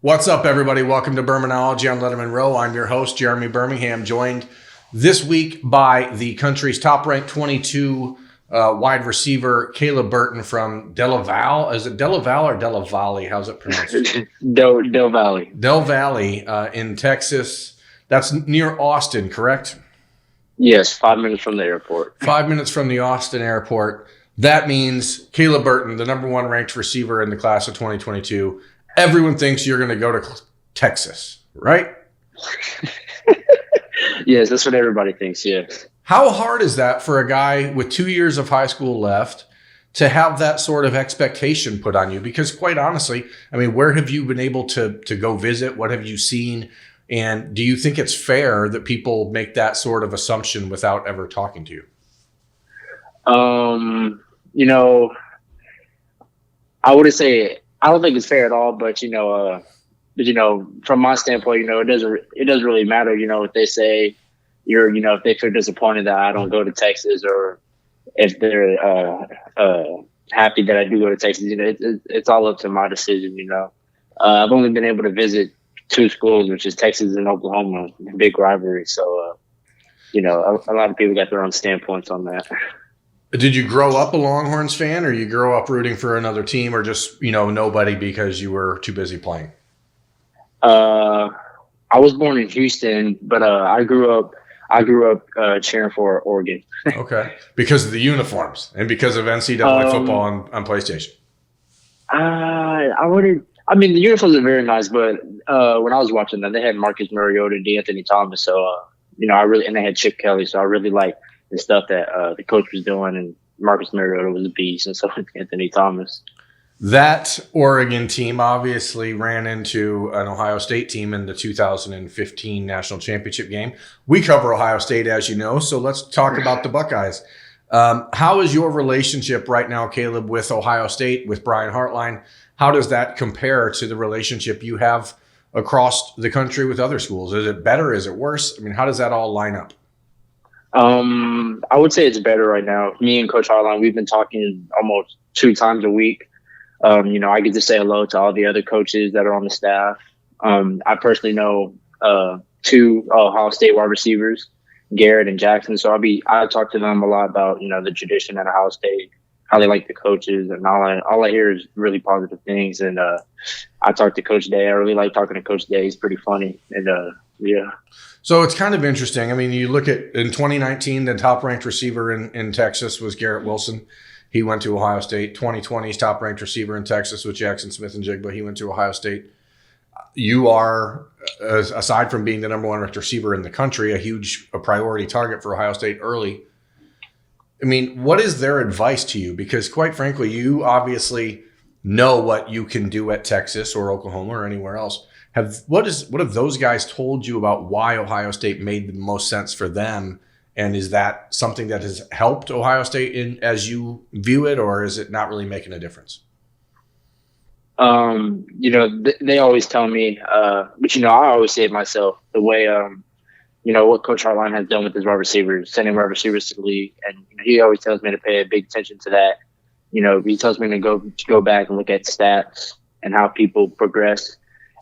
What's up, everybody? Welcome to Birminology on Lettermen Row. I'm your host, Jeremy Birmingham, joined this week by the country's top-ranked 22 wide receiver, Caleb Burton from Del Valle. Is it Del Valle or Del Valle? How's it pronounced? Del Valley. Del Valle in Texas. That's near Austin, correct? Yes, 5 minutes from the airport. 5 minutes from the Austin airport. That means Caleb Burton, the number one ranked receiver in the class of 2022. Everyone thinks you're going to go to Texas, right? Yes, that's what everybody thinks, yes. How hard is that for a guy with 2 years of high school left to have that sort of expectation put on you? Because quite honestly, I mean, where have you been able to go visit? What have you seen? And do you think it's fair that people make that sort of assumption without ever talking to you? I wouldn't say I don't think it's fair at all, but from my standpoint, it doesn't really matter, if they say if they feel disappointed that I don't go to Texas, or if they're happy that I do go to Texas. It's all up to my decision. I've only been able to visit two schools, which is Texas and Oklahoma, big rivalry. So, a lot of people got their own standpoints on that. Did you grow up a Longhorns fan, or you grow up rooting for another team, or just, nobody because you were too busy playing? I was born in Houston, but I grew up cheering for Oregon. Okay. Because of the uniforms and because of NCAA football on PlayStation. The uniforms are very nice, but when I was watching them, they had Marcus Mariota, D'Anthony Thomas. So, and they had Chip Kelly. So I really liked the stuff that the coach was doing, and Marcus Mariota was a beast, and so was Anthony Thomas. That Oregon team obviously ran into an Ohio State team in the 2015 National Championship game. We cover Ohio State, as you know, so let's talk about the Buckeyes. How is your relationship right now, Caleb, with Ohio State, with Brian Hartline? How does that compare to the relationship you have across the country with other schools? Is it better? Is it worse? I mean, how does that all line up? I would say it's better right now. Me and Coach Hartline, we've been talking almost 2 times a week. I get to say hello to all the other coaches that are on the staff. I personally know 2 Ohio State wide receivers, Garrett and Jackson. So I talk to them a lot about, the tradition at Ohio State, how they like the coaches, and all I hear is really positive things. And I talked to Coach Day. I really like talking to Coach Day. He's pretty funny. And yeah. So it's kind of interesting. I mean, you look at in 2019, the top-ranked receiver in Texas was Garrett Wilson. He went to Ohio State. 2020's top-ranked receiver in Texas was Jackson Smith-Njigba. He went to Ohio State. You are, aside from being the number one ranked receiver in the country, a priority target for Ohio State early. I mean, what is their advice to you? Because quite frankly, you obviously know what you can do at Texas or Oklahoma or anywhere else. What have those guys told you about why Ohio State made the most sense for them? And is that something that has helped Ohio State as you view it, or is it not really making a difference? They always tell me, but I always say it myself, the way, what Coach Hartline has done with his wide receivers, sending wide receivers to the league. And he always tells me to pay big attention to that. He tells me to go back and look at stats and how people progress.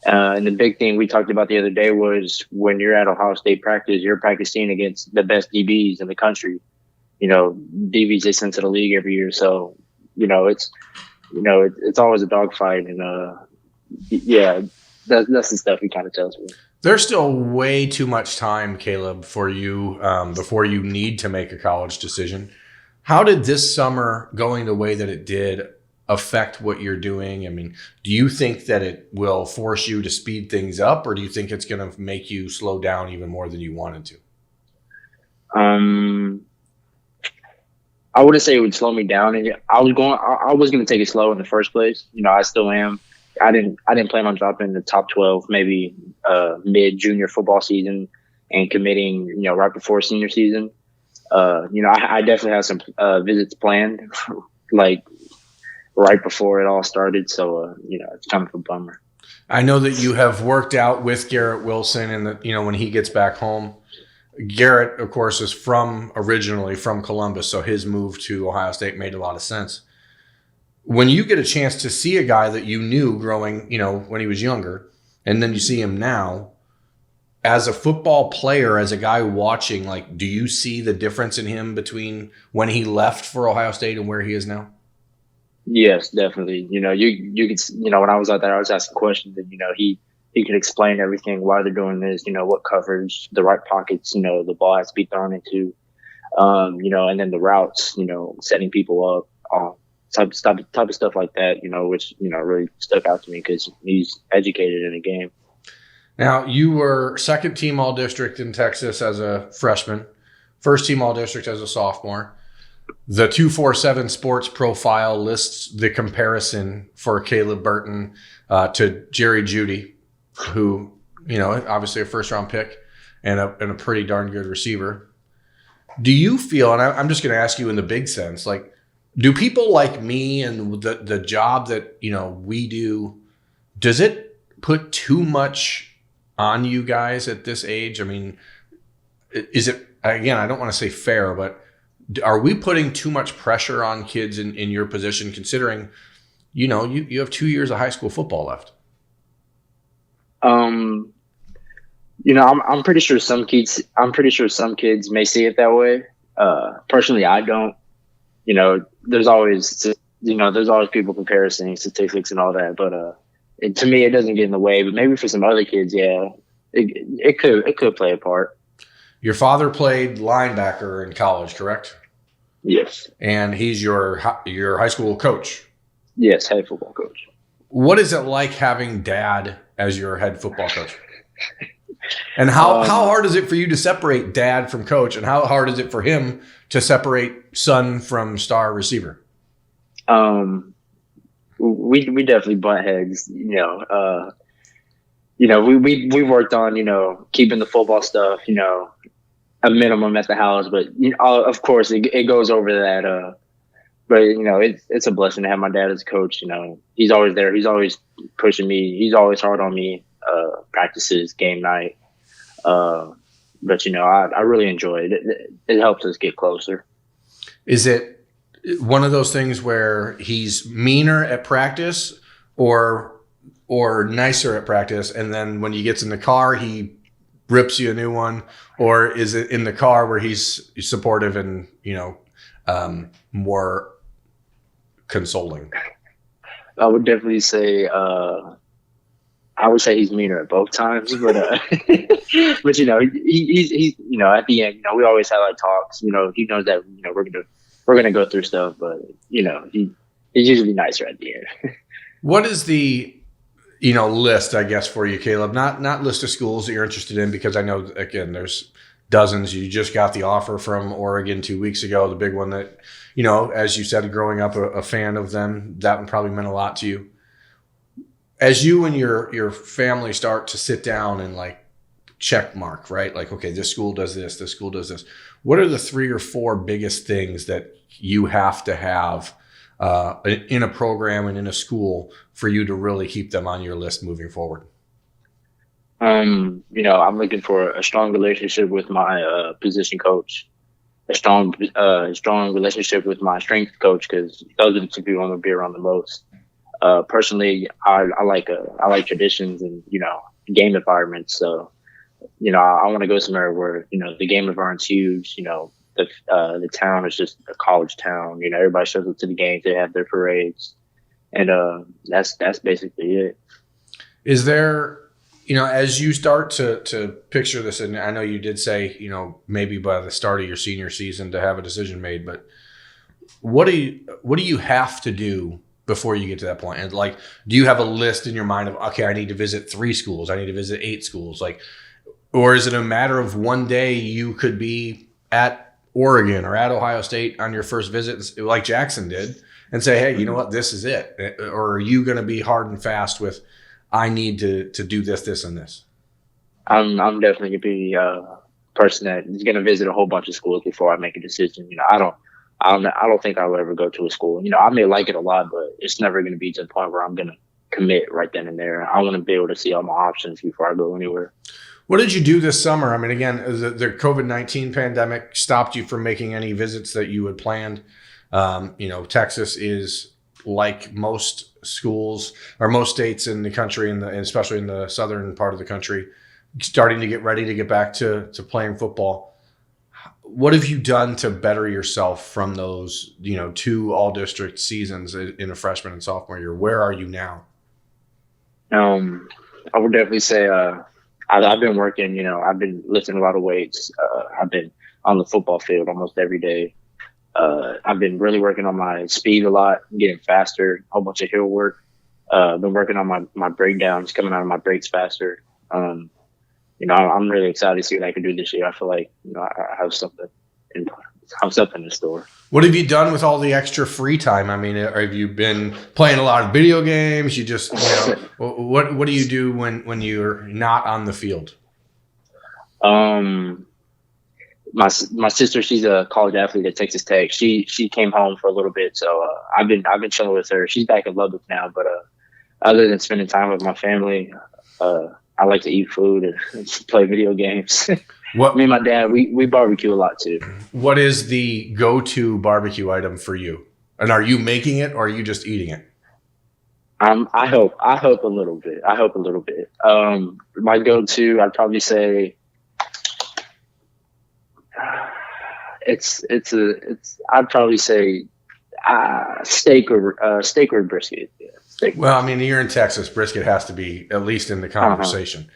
And the big thing we talked about the other day was when you're at Ohio State practice, you're practicing against the best DBs in the country. DBs they send to the league every year. So, it's always a dogfight. And, that's the stuff he kind of tells me. There's still way too much time, Caleb, for you before you need to make a college decision. How did this summer going the way that it did affect what you're doing? I mean, do you think that it will force you to speed things up, or do you think it's going to make you slow down even more than you wanted to? I wouldn't say it would slow me down. And I was going to take it slow in the first place. I still am. I didn't plan on dropping the top 12, maybe mid junior football season and committing, right before senior season. I definitely have some visits planned, like right before it all started. So, it's kind of a bummer. I know that you have worked out with Garrett Wilson and that, when he gets back home. Garrett, of course, is originally from Columbus, so his move to Ohio State made a lot of sense. When you get a chance to see a guy that you knew growing, when he was younger, and then you see him now. As a football player, as a guy watching, like, do you see the difference in him between when he left for Ohio State and where he is now? Yes, definitely. You could, when I was out there, I was asking questions, and he could explain everything, why they're doing this, what coverage, the right pockets, the ball has to be thrown into, and then the routes, setting people up, type of stuff like that, which really stuck out to me because he's educated in the game. Now, you were second team All-District in Texas as a freshman, first team All-District as a sophomore. The 247 Sports Profile lists the comparison for Caleb Burton to Jerry Jeudy, who, obviously a first-round pick and a pretty darn good receiver. Do you feel, and I'm just going to ask you in the big sense, like, do people like me and the job that, we do, does it put too much on you guys at this age? I mean, is it, again, I don't want to say fair, but are we putting too much pressure on kids in your position, considering, you have 2 years of high school football left? I'm pretty sure some kids may see it that way. Personally, I don't. There's always people comparing statistics and all that, but to me, it doesn't get in the way. But maybe for some other kids, yeah, it could play a part. Your father played linebacker in college, correct? Yes. And he's your high school coach? Yes, head football coach. What is it like having dad as your head football coach? And how hard is it for you to separate dad from coach? And how hard is it for him to separate son from star receiver? We definitely butt heads, we worked on, keeping the football stuff, a minimum at the house, but of course it goes over that. But it's a blessing to have my dad as a coach. He's always there. He's always pushing me. He's always hard on me. Practices, game night. But I really enjoy it. It helps us get closer. Is it one of those things where he's meaner at practice or nicer at practice, and then when he gets in the car, he rips you a new one? Or is it in the car where he's supportive and, more consoling? I would definitely say, he's meaner at both times, but but he's at the end, we always have like talks. He knows that we're gonna go through stuff, but he's usually nicer at the end. What is the list, I guess, for you, Caleb? Not list of schools that you're interested in, because I know, again, there's dozens. You just got the offer from Oregon 2 weeks ago, the big one that, as you said, growing up a fan of them, that one probably meant a lot to you. As you and your family start to sit down and like check mark, right? Like, okay, this school does this school does this. What are the 3 or 4 biggest things that you have to have in a program and in a school for you to really keep them on your list moving forward? I'm looking for a strong relationship with my position coach, a strong relationship with my strength coach, because those are the 2 people I'm gonna be around the most. Personally, I like traditions and game environments. So I want to go somewhere where the game environment's huge. The town is just a college town. Everybody shows up to the games. They have their parades, and that's basically it. Is there, as you start to picture this, and I know you did say, maybe by the start of your senior season to have a decision made, but what do you have to do before you get to that point? And like, do you have a list in your mind of, okay, I need to visit 3 schools, I need to visit 8 schools, like, or is it a matter of one day you could be at Oregon or at Ohio State on your first visit, like Jackson did, and say, hey, you know what, this is it? Or are you going to be hard and fast with, I need to do this, and this? I'm definitely going to be a person that is going to visit a whole bunch of schools before I make a decision. I don't think I will ever go to a school. I may like it a lot, but it's never going to be to the point where I'm going to commit right then and there. I want to be able to see all my options before I go anywhere. What did you do this summer? I mean, again, the COVID-19 pandemic stopped you from making any visits that you had planned. Texas is like most schools or most states in the country, and especially in the southern part of the country, starting to get ready to get back to playing football. What have you done to better yourself from those, 2 all-district seasons in a freshman and sophomore year? Where are you now? I would definitely say I've been working. I've been lifting a lot of weights. I've been on the football field almost every day. I've been really working on my speed a lot, getting faster, a whole bunch of hill work. I've been working on my breakdowns, coming out of my breaks faster. I'm really excited to see what I can do this year. I feel like, I have something in store. What have you done with all the extra free time? I mean, have you been playing a lot of video games? You just, what do you do when you're not on the field? My sister, she's a college athlete at Texas Tech. She came home for a little bit, so I've been chilling with her. She's back in Lubbock now, but other than spending time with my family, I like to eat food and play video games. Me and my dad, we barbecue a lot too. What is the go-to barbecue item for you? And are you making it, or are you just eating it? I hope a little bit. My go-to, I'd probably say I'd probably say steak or brisket. Yeah, well, I mean, you're in Texas. Brisket has to be at least in the conversation. Uh-huh.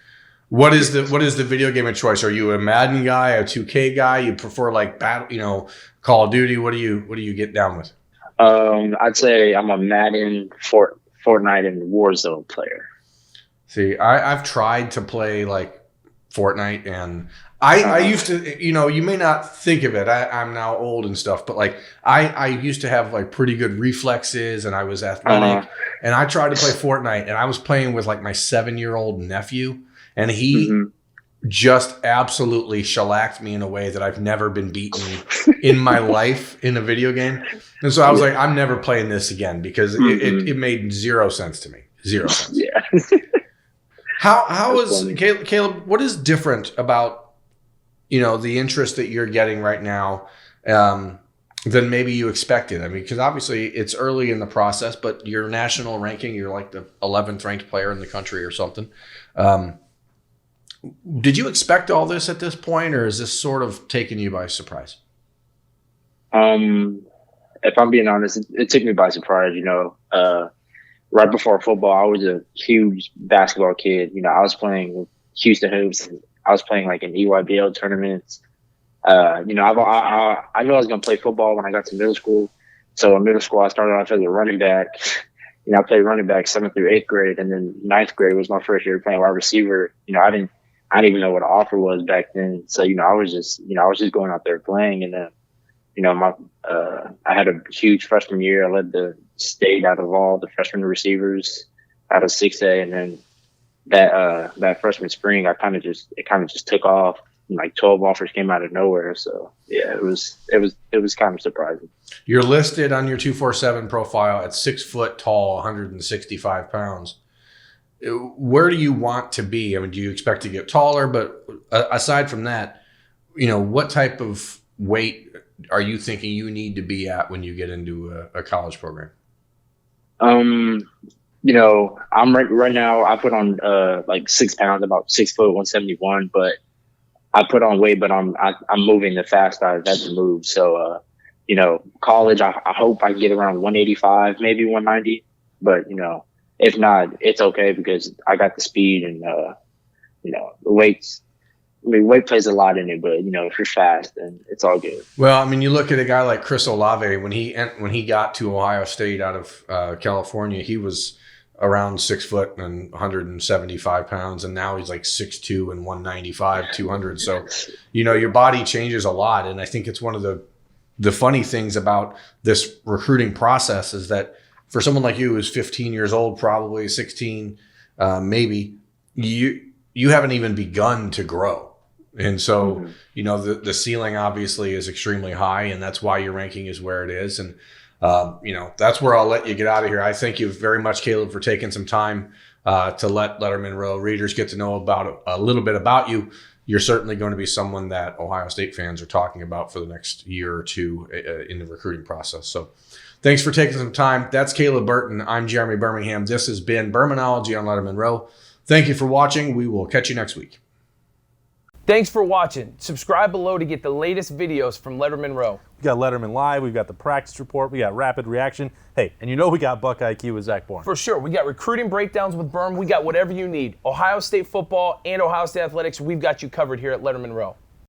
What is the video game of choice? Are you a Madden guy, a 2K guy? You prefer like battle, Call of Duty? What do you get down with? I'd say I'm a Madden, Fortnite, and Warzone player. See, I've tried to play like Fortnite, and I used to, you may not think of it. I'm now old and stuff, but like I used to have like pretty good reflexes, and I was athletic, and I tried to play Fortnite, and I was playing with like my 7-year-old nephew, and he just absolutely shellacked me in a way that I've never been beaten in my life in a video game. And so I was like, I'm never playing this again, because it made zero sense to me. Zero sense. Yeah. How is Caleb? What is different about the interest that you're getting right now than maybe you expected? I mean, because obviously it's early in the process, but your national ranking, you're like the 11th ranked player in the country or something. Did you expect all this at this point, or is this sort of taking you by surprise? If I'm being honest, it took me by surprise. Right before football, I was a huge basketball kid. I was playing with Houston Hoops. I was playing like in EYBL tournaments. I knew I was going to play football when I got to middle school. So in middle school, I started off as a running back. I played running back 7th through 8th grade, and then 9th grade was my first year playing wide receiver. I didn't even know what an offer was back then. So I was just going out there playing, and then I had a huge freshman year. I led the state out of all the freshman receivers out of 6A, and then that freshman spring, it kind of just took off. Like 12 offers came out of nowhere. So yeah, it was kind of surprising. You're listed on your 247 profile at 6 foot tall, 165 pounds. Where do you want to be? I mean, do you expect to get taller? But aside from that, what type of weight are you thinking you need to be at when you get into a college program? I'm right now, I put on like 6 pounds, about 6 foot, 171, but I put on weight, but I'm moving the fast I've had to move. So, college, I hope I can get around 185, maybe 190, but if not, it's okay, because I got the speed and, the weights. I mean, weight plays a lot in it, but if you're fast, then it's all good. Well, I mean, you look at a guy like Chris Olave. When he got to Ohio State out of California, he was around 6 foot and 175 pounds, and now he's like 6'2" and 195, 200. So, your body changes a lot, and I think it's one of the funny things about this recruiting process is that for someone like you who's 15 years old, probably 16, maybe you haven't even begun to grow. And so, the ceiling obviously is extremely high, and that's why your ranking is where it is. And, that's where I'll let you get out of here. I thank you very much, Caleb, for taking some time to let Lettermen Row readers get to know about a little bit about you. You're certainly going to be someone that Ohio State fans are talking about for the next year or two in the recruiting process. So Thanks for taking some time. That's Caleb Burton. I'm Jeremy Birmingham. This has been Birminology on Lettermen Row. Thank you for watching. We will catch you next week. Thanks for watching. Subscribe below to get the latest videos from Lettermen Row. We got Letterman Live, we've got the practice report, we got rapid reaction. Hey, and you know we got Buck IQ with Zach Bourne. For sure. We got recruiting breakdowns with Birm. We got whatever you need. Ohio State football and Ohio State athletics, we've got you covered here at Lettermen Row.